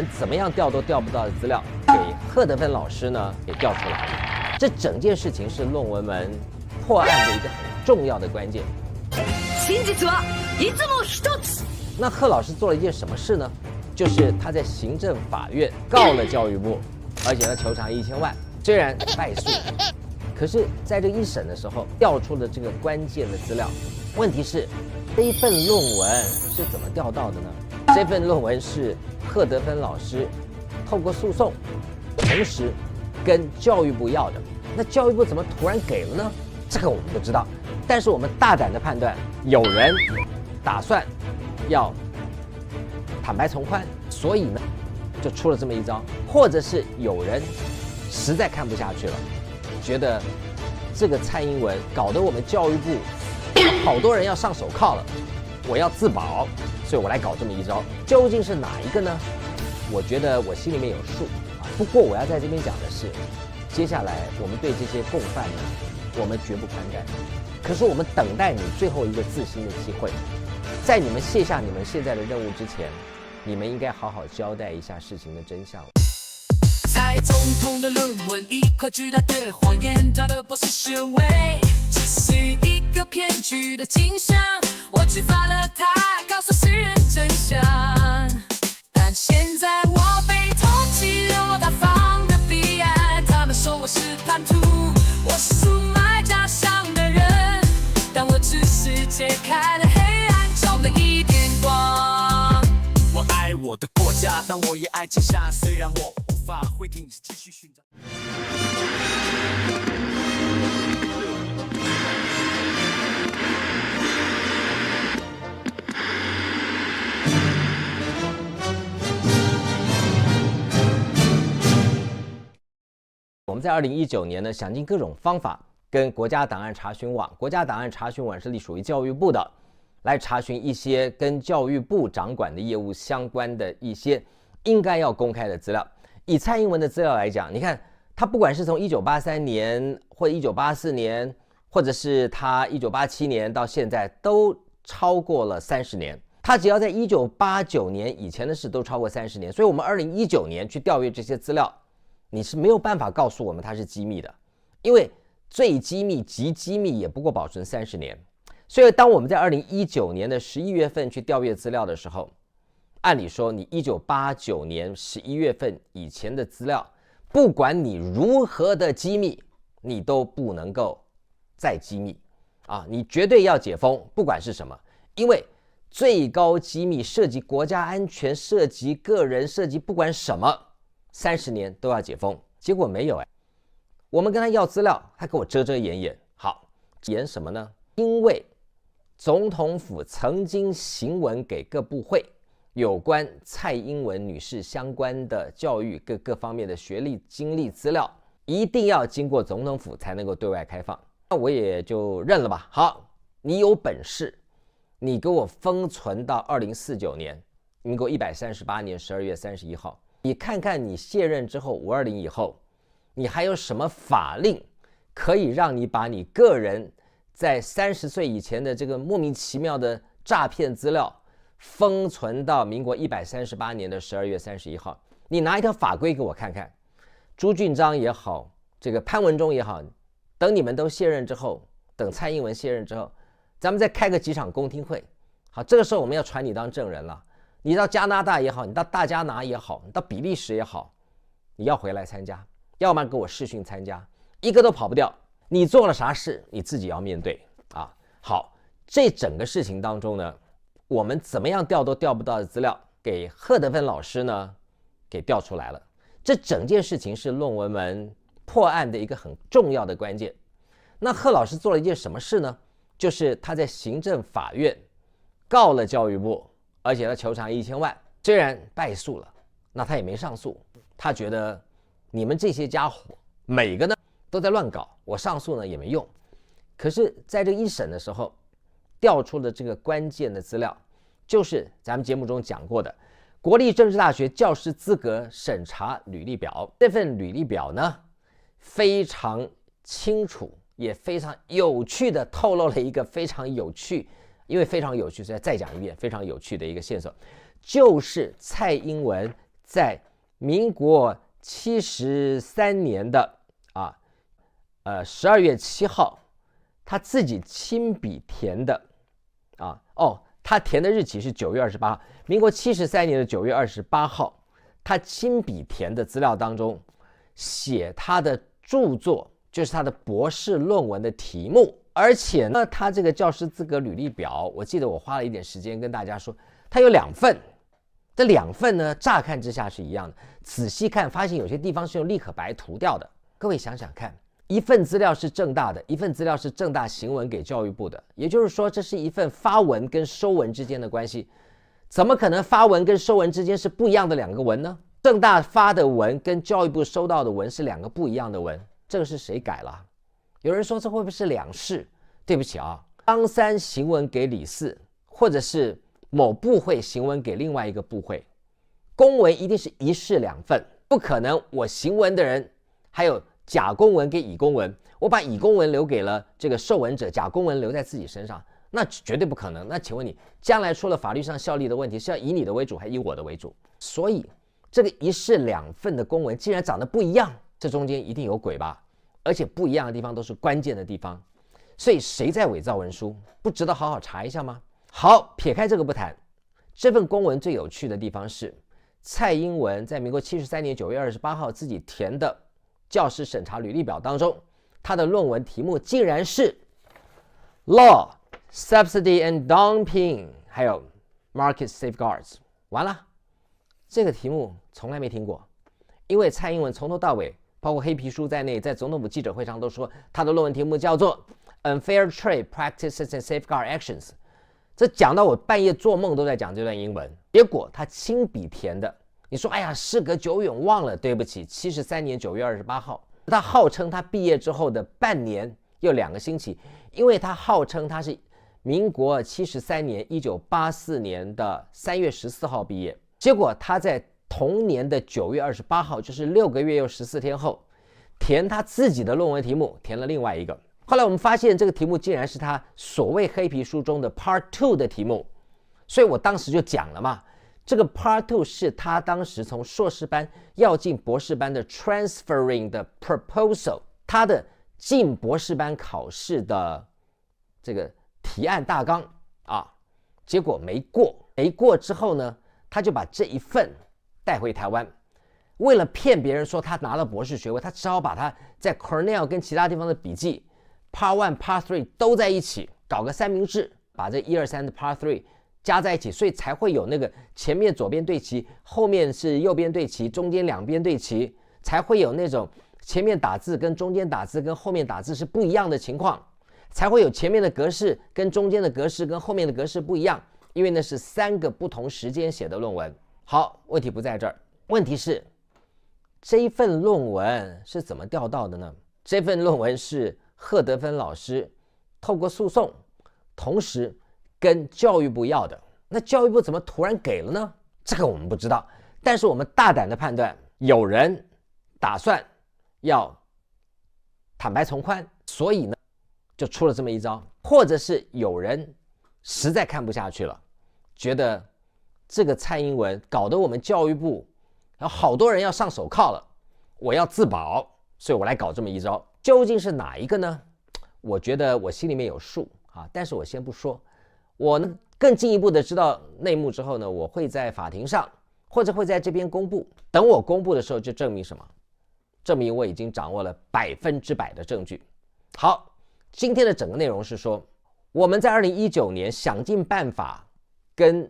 们怎么样调都调不到的资料，给贺德芬老师呢给调出来了。这整件事情是论文门破案的一个很重要的关键。那贺老师做了一件什么事呢？就是他在行政法院告了教育部，而且他求偿1000万，虽然败诉，可是在这一审的时候调出了这个关键的资料。问题是，这一份论文是怎么调到的呢？这份论文是贺德芬老师透过诉讼，同时跟教育部要的。那教育部怎么突然给了呢？这个我们不知道。但是我们大胆的判断，有人打算要坦白从宽，所以呢，就出了这么一招，或者是有人实在看不下去了，觉得这个蔡英文搞得我们教育部好多人要上手铐了，我要自保，所以我来搞这么一招。究竟是哪一个呢？我觉得我心里面有数啊。不过我要在这边讲的是，接下来我们对这些共犯呢，我们绝不宽待。可是我们等待你最后一个自新的机会，在你们卸下你们现在的任务之前，你们应该好好交代一下事情的真相。蔡总统的论文，一块巨大的谎言，他的博士学位只是一个骗局的景象。我举发了他，告诉世人真相。但现在我被通缉，我大方的彼岸，他们说我是叛徒，我是出卖假象的人，但我只是解开了黑暗中的一点光。我爱我的国家，但我也爱天下，虽然我无法回应，继续寻找。我们在2019年呢，想尽各种方法跟国家档案查询网，国家档案查询网是隶属于教育部的，来查询一些跟教育部掌管的业务相关的一些应该要公开的资料。以蔡英文的资料来讲，你看他不管是从1983年或者1984年，或者是他1987年到现在，都超过了30年。他只要在1989年以前的事都超过30年，所以我们2019年去调阅这些资料，你是没有办法告诉我们它是机密的，因为最机密极机密也不过保存30年。所以当我们在2019年的11月份去调阅资料的时候，按理说你1989年11月份以前的资料，不管你如何的机密，你都不能够再机密啊！你绝对要解封，不管是什么，因为最高机密涉及国家安全，涉及个人，涉及不管什么，30年都要解封。结果没有我们跟他要资料，他给我遮遮掩掩。好，掩什么呢？因为总统府曾经行文给各部会，有关蔡英文女士相关的教育各方面的学历经历资料，一定要经过总统府才能够对外开放。那我也就认了吧。好，你有本事，你给我封存到2049年，民国138年12月31号。你看看你卸任之后520以后，你还有什么法令可以让你把你个人在30岁以前的这个莫名其妙的诈骗资料封存到民国138年的12月31号？你拿一条法规给我看看。朱俊章也好，这个潘文忠也好，等你们都卸任之后，等蔡英文卸任之后，咱们再开个几场公听会。好，这个时候我们要传你当证人了。你到加拿大也好，你到大加拿也好，你到比利时也好，你要回来参加，要不然给我视讯参加，一个都跑不掉。你做了啥事，你自己要面对啊。好，这整个事情当中呢，我们怎么样调都调不到的资料，给贺德芬老师呢给调出来了。这整件事情是论文门破案的一个很重要的关键。那贺老师做了一件什么事呢？就是他在行政法院告了教育部，而且他求偿1000万，虽然败诉了，那他也没上诉。他觉得你们这些家伙每个呢都在乱搞，我上诉呢也没用。可是在这一审的时候，调出了这个关键的资料，就是咱们节目中讲过的国立政治大学教师资格审查履历表。这份履历表呢，非常清楚也非常有趣的透露了一个非常有趣，因为非常有趣，所以再讲一遍，非常有趣的一个线索，就是蔡英文在民国73年的12月7号，他自己亲笔填的他填的日期是9月28号，民国73年的9月28号，他亲笔填的资料当中写他的著作，就是他的博士论文的题目。而且呢，他这个教师资格履历表，我记得我花了一点时间跟大家说，他有2份。这2份呢，乍看之下是一样的，仔细看发现有些地方是用立可白涂掉的。各位想想看，一份资料是政大的，一份资料是政大行文给教育部的，也就是说，这是一份发文跟收文之间的关系。怎么可能发文跟收文之间是不一样的2个文呢？政大发的文跟教育部收到的文是2个不一样的文，这个是谁改了？有人说这会不会是2式？对不起啊，张三行文给李四，或者是某部会行文给另外一个部会，公文一定是1式2份，不可能我行文的人还有假公文给乙公文，我把乙公文留给了这个受文者，假公文留在自己身上，那绝对不可能。那请问你将来出了法律上效力的问题，是要以你的为主还以我的为主？所以这个1式2份的公文既然长得不一样，这中间一定有鬼吧？而且不一样的地方都是关键的地方，所以谁在伪造文书，不值得好好查一下吗？好，撇开这个不谈，这份公文最有趣的地方是，蔡英文在民国73年9月28号自己填的教师审查履历表当中，他的论文题目竟然是 Law, Subsidy and Dumping， 还有 Market Safeguards。完了，这个题目从来没听过，因为蔡英文从头到尾，包括黑皮书在内，在总统府记者会上都说他的论文题目叫做 Unfair Trade Practices and Safeguard Actions。这讲到我半夜做梦都在讲这段英文，结果他亲笔填的。你说，哎呀，事隔久远忘了，对不起，73年9月28号，他号称他毕业之后的半年又2个星期，因为他号称他是民国73年1984年的3月14号毕业，结果他在同年的9月28号，就是6个月又14天后，填他自己的论文题目，填了另外一个。后来我们发现这个题目竟然是他所谓黑皮书中的 Part 2的题目，所以我当时就讲了嘛，这个 Part 2是他当时从硕士班要进博士班的 transferring 的 proposal， 他的进博士班考试的这个提案大纲啊，结果没过之后呢，他就把这一份带回台湾，为了骗别人说他拿了博士学位，他只好把他在 Cornell 跟其他地方的笔记Part 1 Part 3都在一起搞个3明治，把这1、2、3的 Part 3加在一起，所以才会有那个前面左边对齐，后面是右边对齐，中间2边对齐，才会有那种前面打字跟中间打字跟后面打字是不一样的情况，才会有前面的格式跟中间的格式跟后面的格式不一样，因为那是3个不同时间写的论文。好，问题不在这儿，问题是这一份论文是怎么调到的呢？这份论文是贺德芬老师透过诉讼，同时跟教育部要的。那教育部怎么突然给了呢？这个我们不知道，但是我们大胆的判断，有人打算要坦白从宽，所以呢就出了这么一招，或者是有人实在看不下去了，觉得这个蔡英文搞得我们教育部有好多人要上手铐了，我要自保，所以我来搞这么一招。究竟是哪一个呢？我觉得我心里面有数啊，但是我先不说。我呢更进一步的知道内幕之后呢，我会在法庭上或者会在这边公布。等我公布的时候，就证明什么？证明我已经掌握了100%的证据。好，今天的整个内容是说，我们在2019年想尽办法跟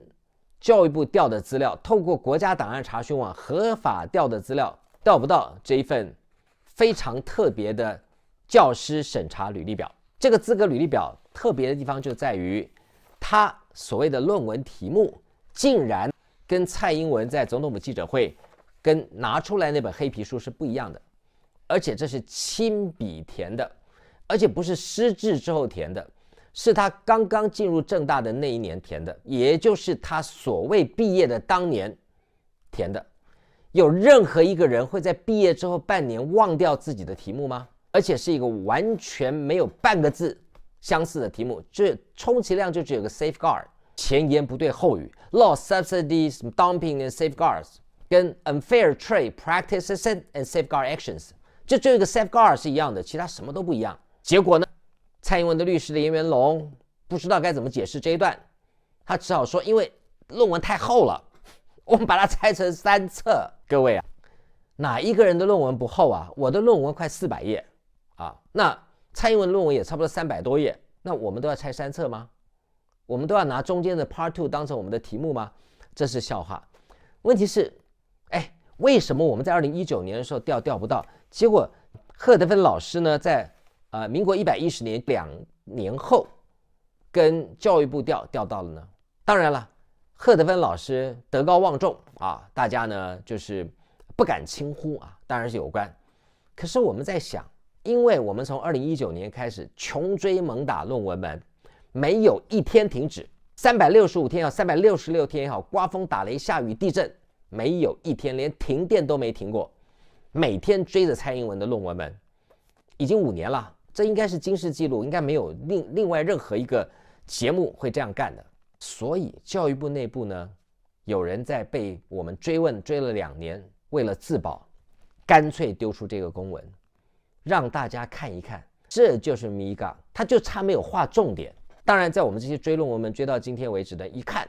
教育部调的资料，透过国家档案查询网合法调的资料，调不到这一份非常特别的教师审查履历表。这个资格履历表特别的地方就在于，他所谓的论文题目竟然跟蔡英文在总统府记者会跟拿出来那本黑皮书是不一样的，而且这是亲笔填的，而且不是失智之后填的，是他刚刚进入政大的那一年填的，也就是他所谓毕业的当年填的。有任何一个人会在毕业之后半年忘掉自己的题目吗？而且是一个完全没有半个字相似的题目，就充其量就只有个 safeguard， 前言不对后语 ，law, subsidies, dumping and safeguards，跟 unfair trade practices and safeguard actions， 就这个 safeguard 是一样的，其他什么都不一样。结果呢，蔡英文的律师的严元龙不知道该怎么解释这一段，他只好说，因为论文太厚了，我们把它拆成3册。各位啊，哪一个人的论文不厚啊？我的论文快400页啊，那蔡英文的论文也差不多300多页，那我们都要拆3册吗？我们都要拿中间的 Part 2当成我们的题目吗？这是笑话。问题是，为什么我们在2019年的时候调不到？结果贺德芬老师呢，在民国110年2年后，跟教育部调到了呢。当然了，贺德芬老师德高望重啊，大家呢就是不敢轻忽啊，当然是有关。可是我们在想，因为我们从2019年开始穷追猛打论文门，没有一天停止，365天也好，366天也好，刮风打雷下雨地震，没有一天，连停电都没停过，每天追着蔡英文的论文门，已经5年了，这应该是金氏纪录，应该没有另外任何一个节目会这样干的。所以教育部内部呢，有人在被我们追问追了2年，为了自保，干脆丢出这个公文，让大家看一看，这就是米嘎，他就差没有划重点。当然，在我们这些追论文们追到今天为止的，一看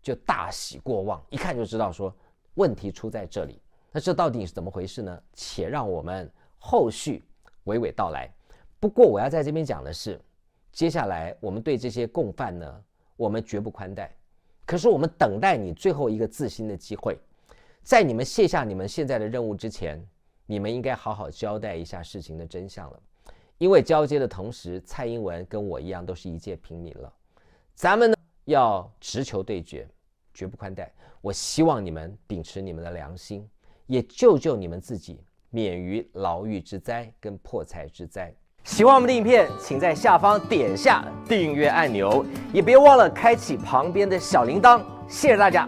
就大喜过望，一看就知道说问题出在这里。那这到底是怎么回事呢？且让我们后续娓娓道来。不过我要在这边讲的是，接下来我们对这些共犯呢，我们绝不宽待。可是我们等待你最后一个自新的机会，在你们卸下你们现在的任务之前，你们应该好好交代一下事情的真相了。因为交接的同时，蔡英文跟我一样都是一介平民了，咱们呢要直球对决，绝不宽待。我希望你们秉持你们的良心，也救你们自己，免于牢狱之灾跟破财之灾。喜欢我们的影片，请在下方点下订阅按钮，也别忘了开启旁边的小铃铛。谢谢大家。